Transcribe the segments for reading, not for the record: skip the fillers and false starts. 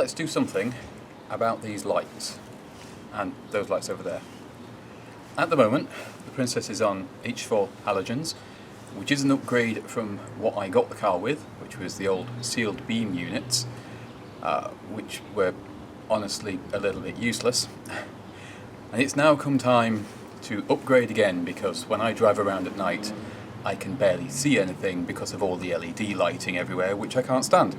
let's do something about these lights and those lights over there. At the moment, the Princess is on H4 halogens, which is an upgrade from what I got the car with, which was the old sealed beam units, which were honestly a little bit useless. And it's now come time to upgrade again, because when I drive around at night I can barely see anything because of all the LED lighting everywhere, which I can't stand.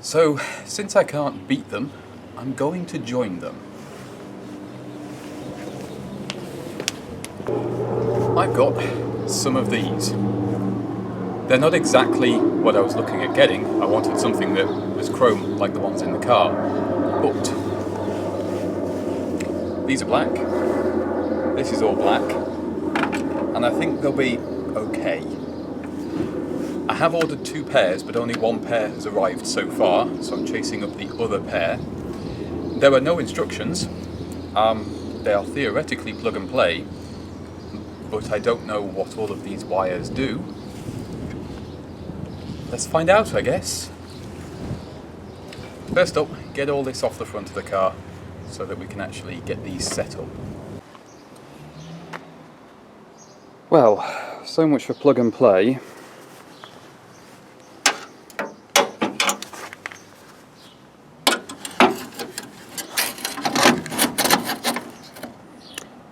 So, since I can't beat them, I'm going to join them. I've got some of these. They're not exactly what I was looking at getting. I wanted something that was chrome like the ones in the car, but these are black, this is all black, and I think they'll be okay. I have ordered 2 pairs, but only 1 pair has arrived so far, so I'm chasing up the other pair. There are no instructions. They are theoretically plug and play, but I don't know what all of these wires do. Let's find out, I guess. First up, get all this off the front of the car so that we can actually get these set up. Well, so much for plug and play.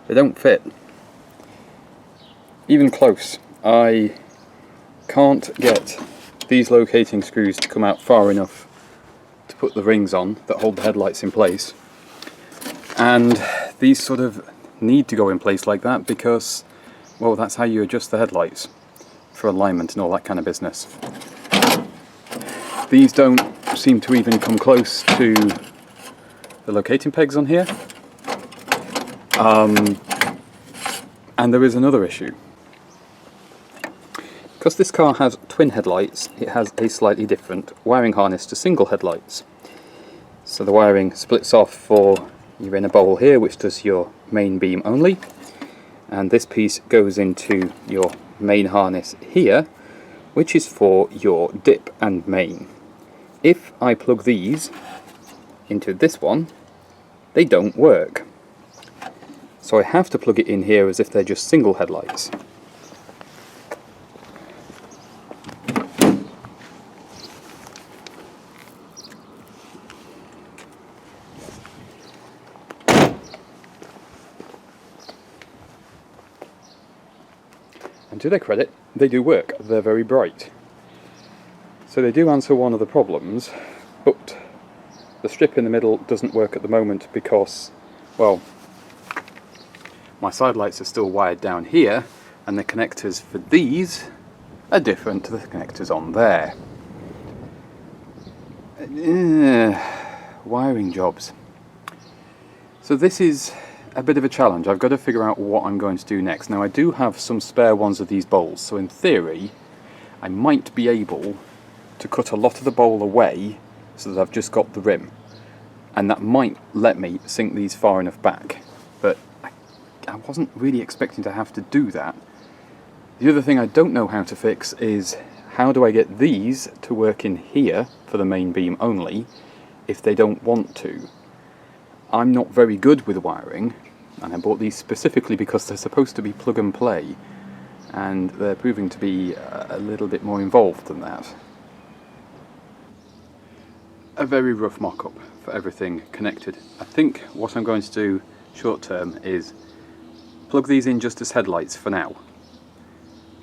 They don't fit. Even close. I can't get these locating screws to come out far enough to put the rings on that hold the headlights in place. And these sort of need to go in place like that because, well, that's how you adjust the headlights for alignment and all that kind of business. These don't seem to even come close to the locating pegs on here. And there is another issue. Because this car has twin headlights, it has a slightly different wiring harness to single headlights. So the wiring splits off for your inner bowl here, which does your main beam only, and this piece goes into your main harness here, which is for your dip and main. If I plug these into this one, they don't work. So I have to plug it in here as if they're just single headlights. And to their credit, they do work. They're very bright. So they do answer one of the problems, but the strip in the middle doesn't work at the moment because, well, my side lights are still wired down here, and the connectors for these are different to the connectors on there. Wiring jobs. So this is a bit of a challenge. I've got to figure out what I'm going to do next. Now I do have some spare ones of these bowls, so in theory I might be able to cut a lot of the bowl away so that I've just got the rim, and that might let me sink these far enough back, but I wasn't really expecting to have to do that. The other thing I don't know how to fix is how do I get these to work in here for the main beam only if they don't want to. I'm not very good with wiring, and I bought these specifically because they're supposed to be plug and play, and they're proving to be a little bit more involved than that. A very rough mock-up for everything connected. I think what I'm going to do short term is plug these in just as headlights for now.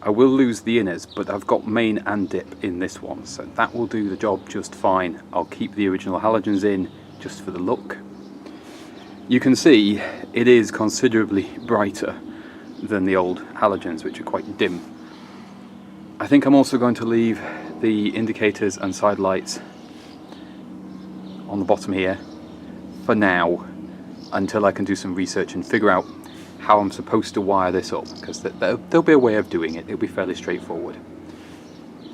I will lose the inners, but I've got main and dip in this one, so that will do the job just fine. I'll keep the original halogens in just for the look. You can see it is considerably brighter than the old halogens, which are quite dim. I think I'm also going to leave the indicators and side lights on the bottom here for now, until I can do some research and figure out how I'm supposed to wire this up, because there'll be a way of doing it. It'll be fairly straightforward.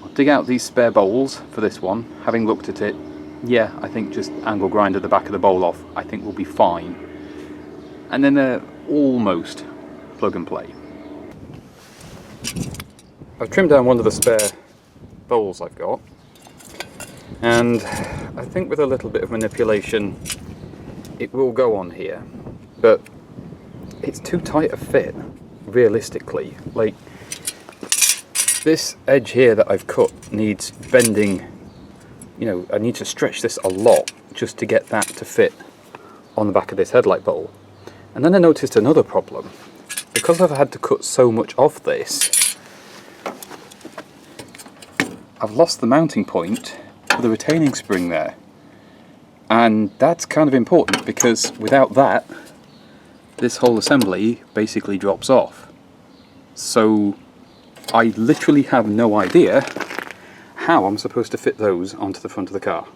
I'll dig out these spare bowls for this one. Having looked at it, yeah, I think just angle grinder the back of the bowl off, I think we'll be fine. And then they're almost plug and play. I've trimmed down one of the spare bowls I've got, and I think with a little bit of manipulation it will go on here, but it's too tight a fit, realistically. Like, this edge here that I've cut needs bending, you know, I need to stretch this a lot just to get that to fit on the back of this headlight bowl. And then I noticed another problem. Because I've had to cut so much off this, I've lost the mounting point for the retaining spring there. And that's kind of important, because without that, this whole assembly basically drops off. So I literally have no idea how I'm supposed to fit those onto the front of the car.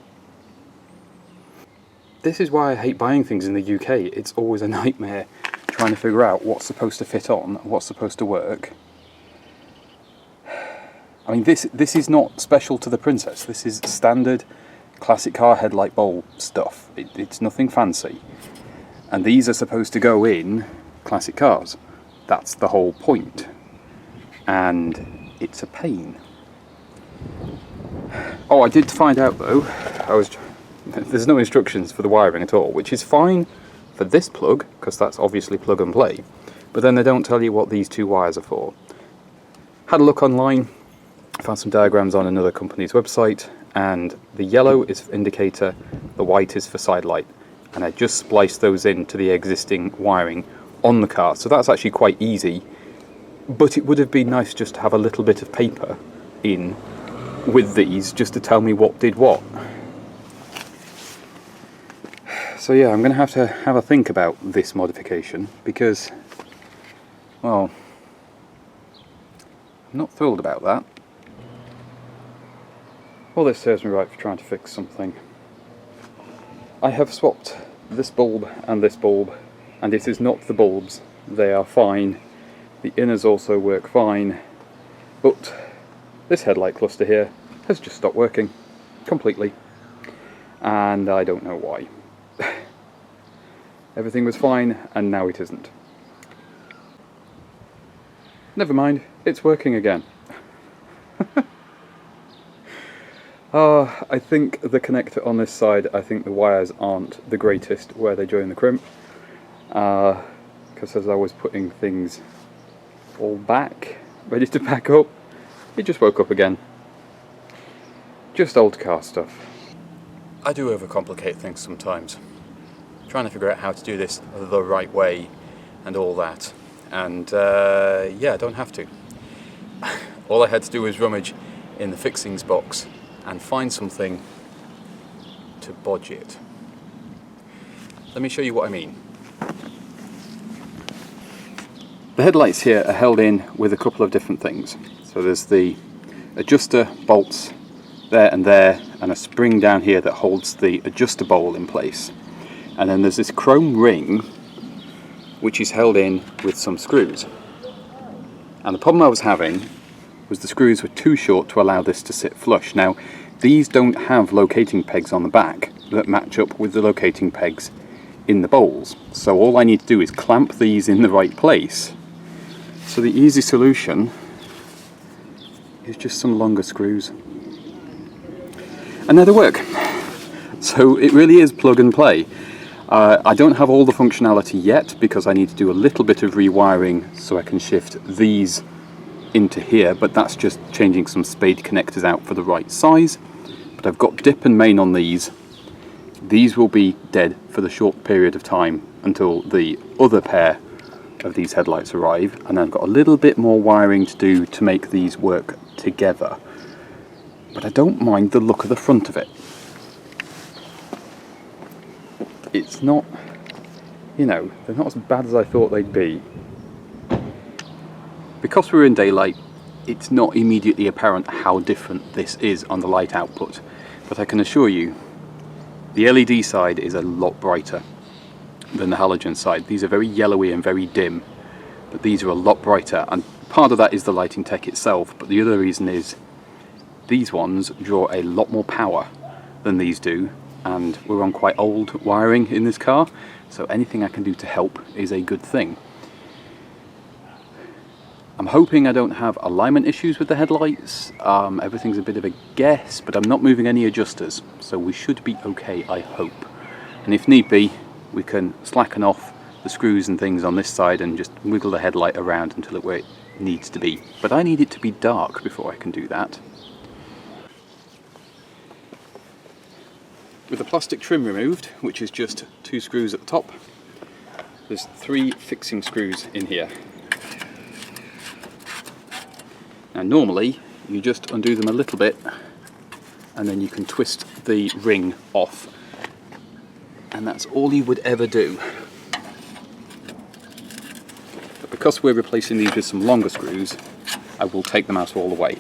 This is why I hate buying things in the UK. It's always a nightmare trying to figure out what's supposed to fit on, what's supposed to work. I mean, this is not special to the Princess. This is standard classic car headlight bowl stuff. It's nothing fancy. And these are supposed to go in classic cars. That's the whole point. And it's a pain. Oh, I did find out though, there's no instructions for the wiring at all, which is fine for this plug, because that's obviously plug and play. But then they don't tell you what these two wires are for. Had a look online, found some diagrams on another company's website, and the yellow is for indicator, the white is for side light. And I just spliced those into the existing wiring on the car. So that's actually quite easy, but it would have been nice just to have a little bit of paper in with these just to tell me what did what. So yeah, I'm going to have a think about this modification, because, well, I'm not thrilled about that. Well, this serves me right for trying to fix something. I have swapped this bulb, and it is not the bulbs. They are fine. The inners also work fine, but this headlight cluster here has just stopped working completely, and I don't know why. Everything was fine, and now it isn't. Never mind, it's working again. I think the connector on this side, I think the wires aren't the greatest where they join the crimp, because as I was putting things all back, ready to pack up, it just woke up again. Just old car stuff. I do overcomplicate things sometimes, trying to figure out how to do this the right way and all that, and yeah, I don't have to. All I had to do was rummage in the fixings box and find something to bodge it. Let me show you what I mean. The headlights here are held in with a couple of different things. So there's the adjuster bolts there, and a spring down here that holds the adjuster bowl in place. And then there's this chrome ring which is held in with some screws. And the problem I was having was the screws were too short to allow this to sit flush. Now, these don't have locating pegs on the back that match up with the locating pegs in the bowls. So all I need to do is clamp these in the right place. So the easy solution is just some longer screws. And there they work. So it really is plug and play. I don't have all the functionality yet, because I need to do a little bit of rewiring so I can shift these into here, but that's just changing some spade connectors out for the right size. But I've got dip and main on these. These will be dead for the short period of time until the other pair of these headlights arrive, and I've got a little bit more wiring to do to make these work together. But I don't mind the look of the front of it. It's not, you know, they're not as bad as I thought they'd be. Because we're in daylight, it's not immediately apparent how different this is on the light output, but I can assure you the LED side is a lot brighter than the halogen side. These are very yellowy and very dim, but these are a lot brighter, and part of that is the lighting tech itself, but the other reason is these ones draw a lot more power than these do, and we're on quite old wiring in this car, so anything I can do to help is a good thing. I'm hoping I don't have alignment issues with the headlights. Everything's a bit of a guess, but I'm not moving any adjusters, so we should be okay, I hope. And if need be, we can slacken off the screws and things on this side and just wiggle the headlight around until where it needs to be. But I need it to be dark before I can do that. With the plastic trim removed, which is just 2 screws at the top, there's 3 fixing screws in here. Now normally you just undo them a little bit and then you can twist the ring off, and that's all you would ever do. But because we're replacing these with some longer screws, I will take them out all the way.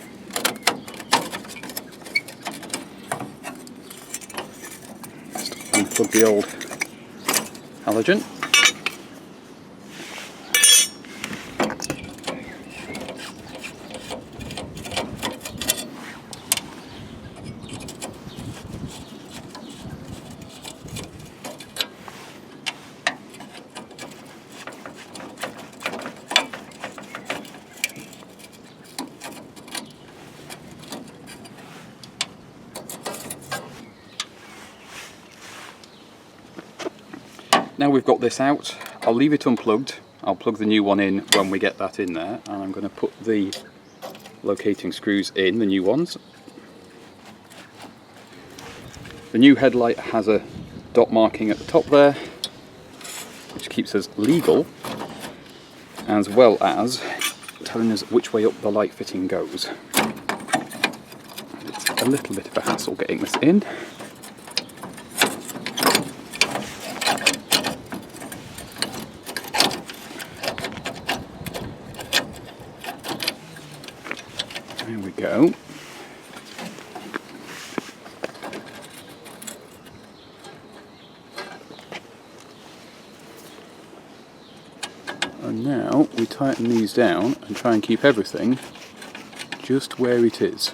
Just unplug the old halogen. Now we've got this out, I'll leave it unplugged. I'll plug the new one in when we get that in there, and I'm going to put the locating screws in, the new ones. The new headlight has a dot marking at the top there, which keeps us legal, as well as telling us which way up the light fitting goes. It's a little bit of a hassle getting this in. There we go. And now we tighten these down and try and keep everything just where it is.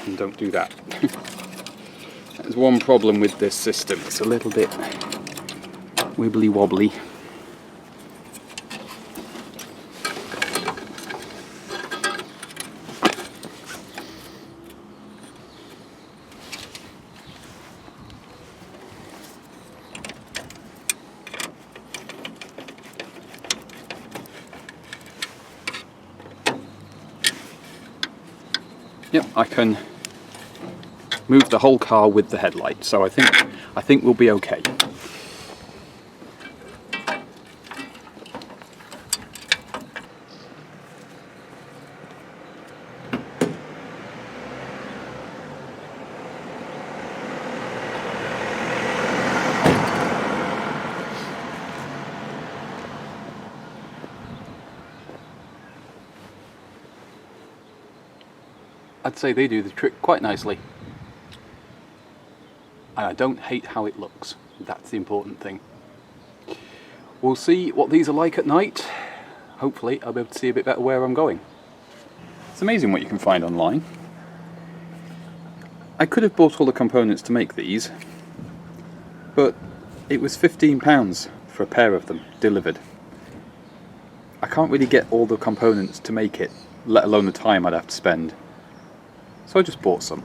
And don't do that. There's one problem with this system, it's a little bit wibbly wobbly. Yep, I can move the whole car with the headlight, so I think we'll be okay. I'd say they do the trick quite nicely. And I don't hate how it looks. That's the important thing. We'll see what these are like at night. Hopefully I'll be able to see a bit better where I'm going. It's amazing what you can find online. I could have bought all the components to make these, but it was £15 for a pair of them delivered. I can't really get all the components to make it, let alone the time I'd have to spend. So I just bought some.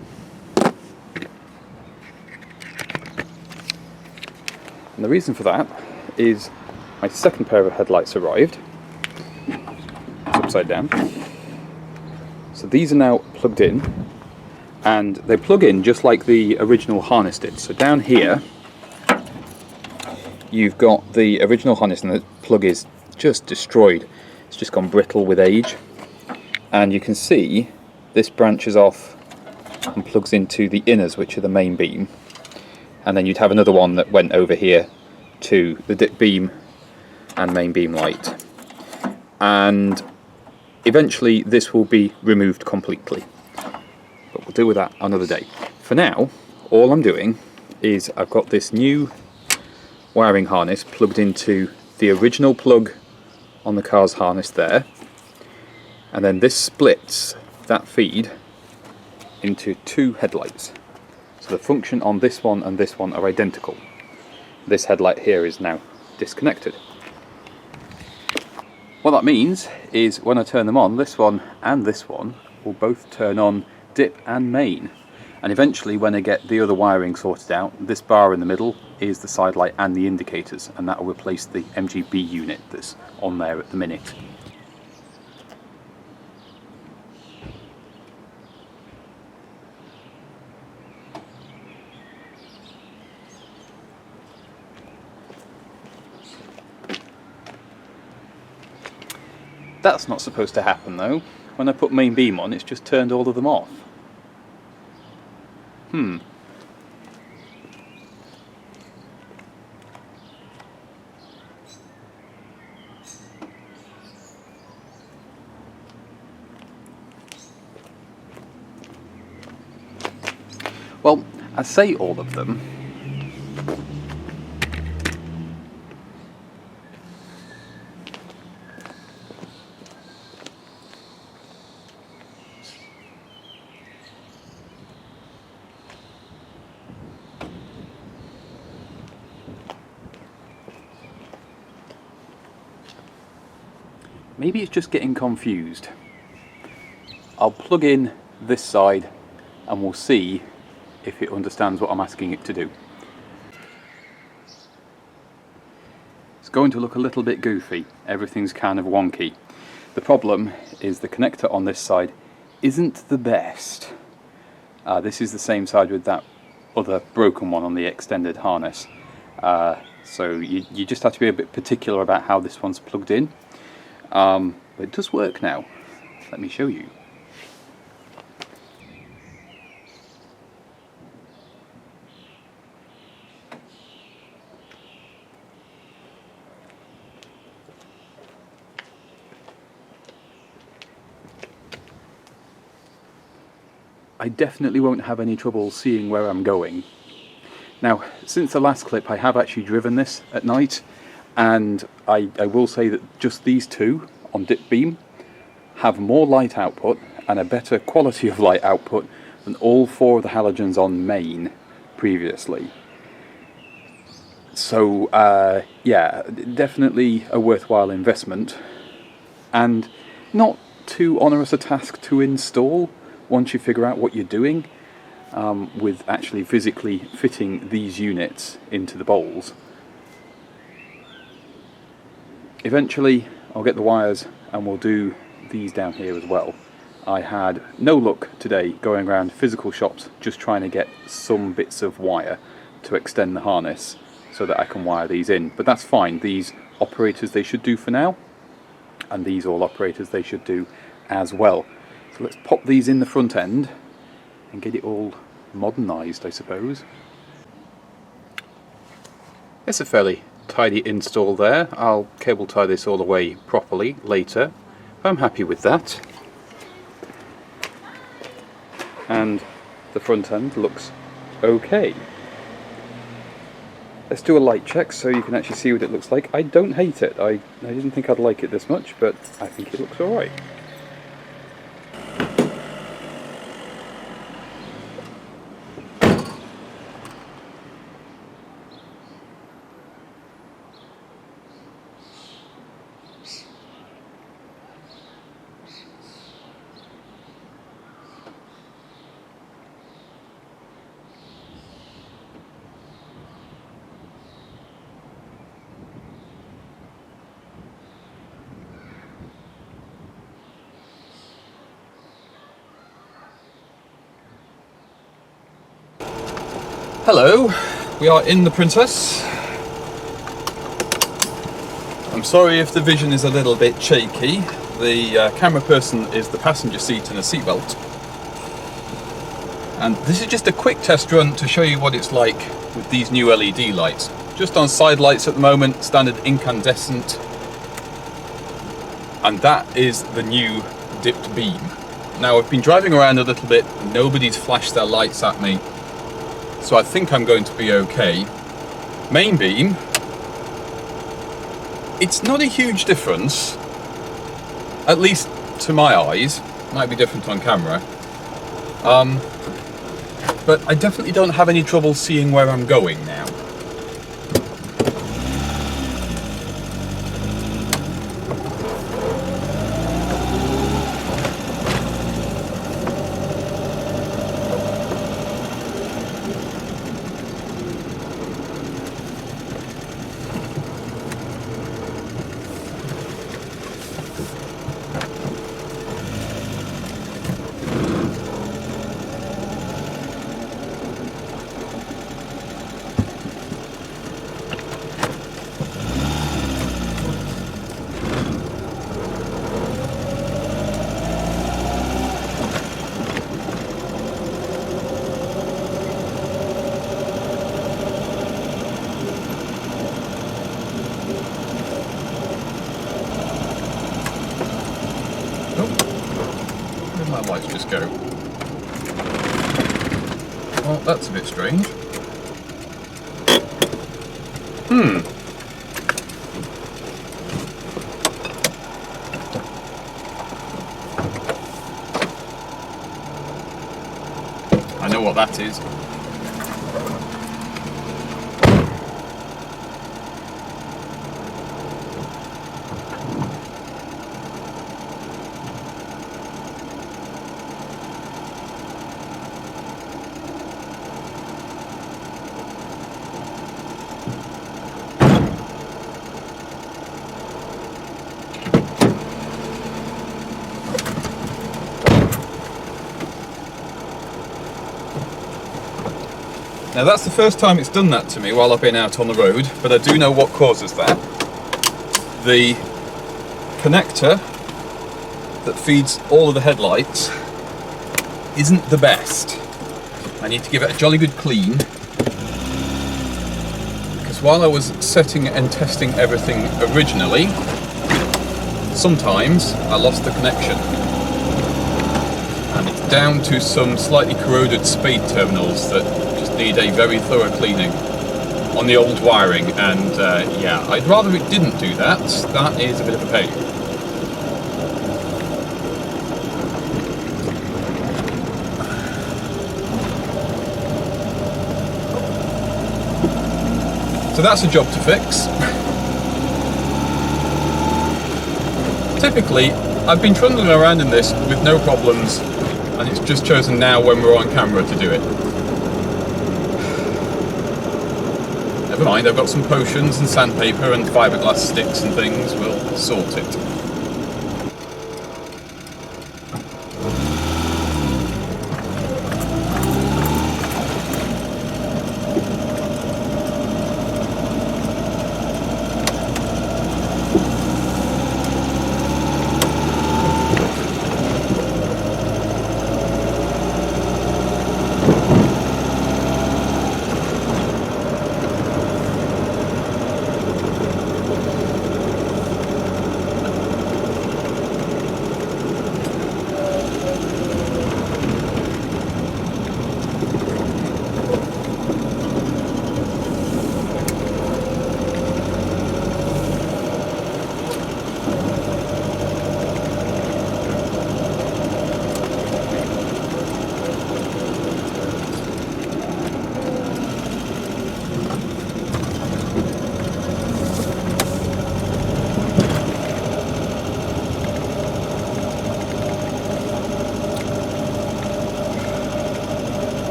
And the reason for that is my second pair of headlights arrived. It's upside down. So these are now plugged in, and they plug in just like the original harness did. So down here you've got the original harness, and the plug is just destroyed. It's just gone brittle with age. And you can see this branches off and plugs into the inners, which are the main beam, and then you'd have another one that went over here to the dip beam and main beam light, and eventually this will be removed completely, but we'll deal with that another day. For now, all I'm doing is I've got this new wiring harness plugged into the original plug on the car's harness there, and then this splits that feed into 2 headlights. So the function on this one and this one are identical. this headlight here is now disconnected. What that means is when I turn them on, this one and this one will both turn on dip and main. And eventually, when I get the other wiring sorted out, this bar in the middle is the side light and the indicators, and that will replace the MGB unit that's on there at the minute. That's not supposed to happen though. When I put main beam on, it's just turned all of them off. Well, I say all of them. Maybe it's just getting confused. I'll plug in this side and we'll see if it understands what I'm asking it to do. It's going to look a little bit goofy. Everything's kind of wonky. The problem is the connector on this side isn't the best. This is the same side with that other broken one on the extended harness. So you just have to be a bit particular about how this one's plugged in. But it does work now. Let me show you. I definitely won't have any trouble seeing where I'm going. Now, since the last clip, I have actually driven this at night, and I will say that just these two on dip beam have more light output and a better quality of light output than all four of the halogens on main previously. So yeah, definitely a worthwhile investment, and not too onerous a task to install once you figure out what you're doing with actually physically fitting these units into the bowls. Eventually I'll get the wires and we'll do these down here as well. I had no luck today going around physical shops just trying to get some bits of wire to extend the harness so that I can wire these in, but that's fine. These operators they should do for now, and these all operators they should do as well. So let's pop these in the front end and get it all modernised, I suppose. It's a fairly tidy install there. I'll cable tie this all away properly later. I'm happy with that. And the front end looks okay. Let's do a light check so you can actually see what it looks like. I don't hate it. I didn't think I'd like it this much, but I think it looks alright. Hello, we are in the Princess. I'm sorry if the vision is a little bit shaky. The camera person is the passenger seat and a seatbelt. And this is just a quick test run to show you what it's like with these new LED lights. Just on side lights at the moment, standard incandescent. And that is the new dipped beam. Now I've been driving around a little bit, nobody's flashed their lights at me. So I think I'm going to be okay. Main beam, it's not a huge difference, at least to my eyes. Might be different on camera. But I definitely don't have any trouble seeing where I'm going now. just go. Well, that's a bit strange. I know what that is. Now that's the first time it's done that to me while I've been out on the road, but I do know what causes that. The connector that feeds all of the headlights isn't the best. I need to give it a jolly good clean, because while I was setting and testing everything originally, sometimes I lost the connection. And it's down to some slightly corroded spade terminals that need a very thorough cleaning on the old wiring, and yeah, I'd rather it didn't do that. That is a bit of a pain. So that's a job to fix. Typically, I've been trundling around in this with no problems, and it's just chosen now when we're on camera to do it. Never mind, I've got some potions and sandpaper and fiberglass sticks and things, we'll sort it.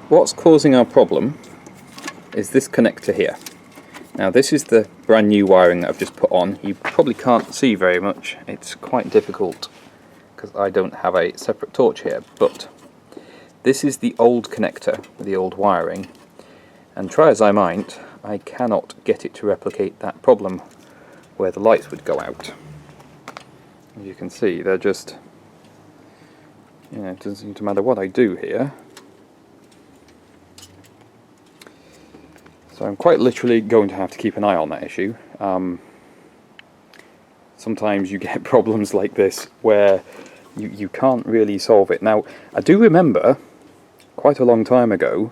What's causing our problem is this connector here. Now this is the brand new wiring that I've just put on. You probably can't see very much, it's quite difficult because I don't have a separate torch here, but this is the old connector with the old wiring, and try as I might, I cannot get it to replicate that problem where the lights would go out. As you can see, they're just, you know, it doesn't seem to matter what I do here. So I'm quite literally going to have to keep an eye on that issue. Sometimes you get problems like this where you can't really solve it. Now, I do remember quite a long time ago,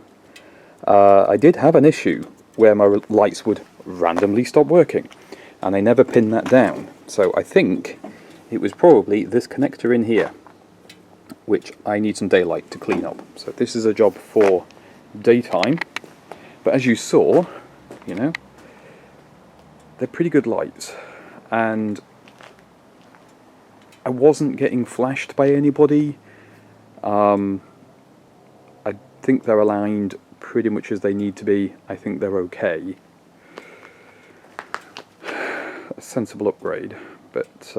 I did have an issue where my lights would randomly stop working, and I never pinned that down. So I think it was probably this connector in here, which I need some daylight to clean up. So this is a job for daytime. But as you saw, you know, they're pretty good lights, and I wasn't getting flashed by anybody. I think they're aligned pretty much as they need to be. I think they're okay. sensible upgrade, but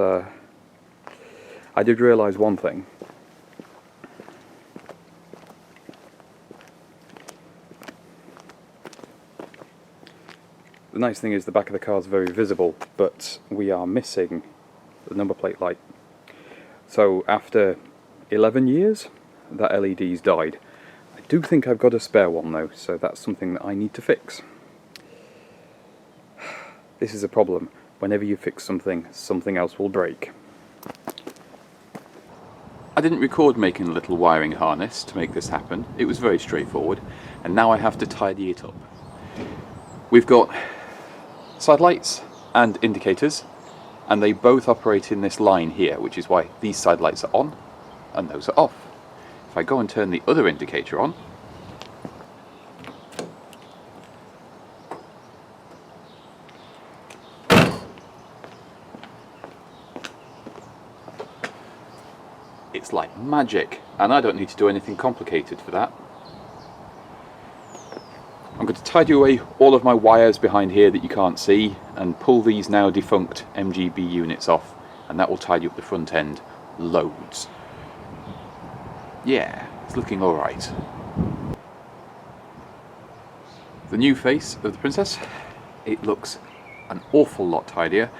I did realise one thing. The nice thing is the back of the car is very visible, but we are missing the number plate light. So after 11 years, that LED's died. I do think I've got a spare one though, so that's something that I need to fix. This is a problem. Whenever you fix something, something else will break. I didn't record making a little wiring harness to make this happen. It was very straightforward, and now I have to tidy it up. We've got side lights and indicators, and they both operate in this line here, which is why these side lights are on and those are off. If I go and turn the other indicator on, it's like magic, and I don't need to do anything complicated for that. I'm going to tidy away all of my wires behind here that you can't see and pull these now defunct MGB units off, and that will tidy up the front end loads. Yeah, it's looking alright. The new face of the Princess, it looks an awful lot tidier.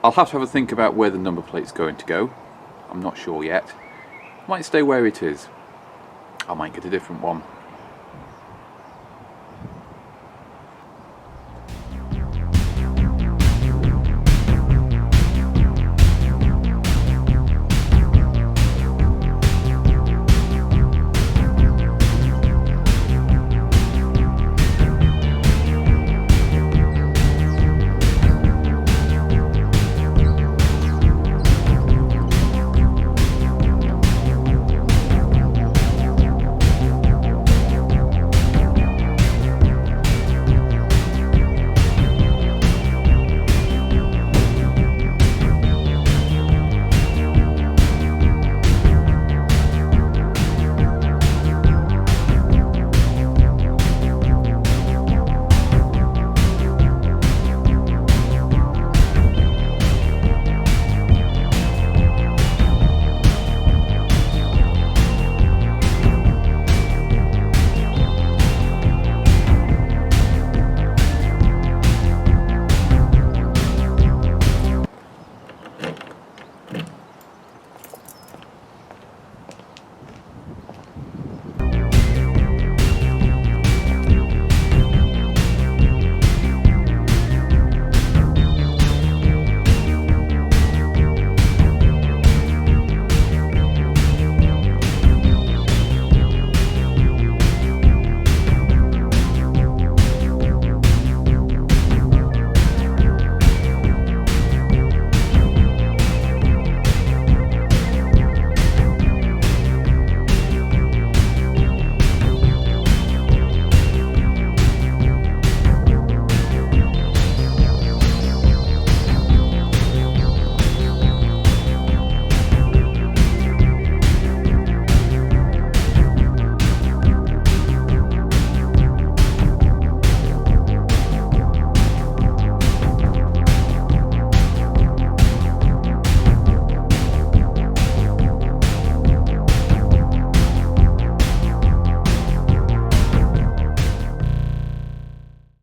I'll have to have a think about where the number plate's going to go. I'm not sure yet. Might stay where it is. I might get a different one.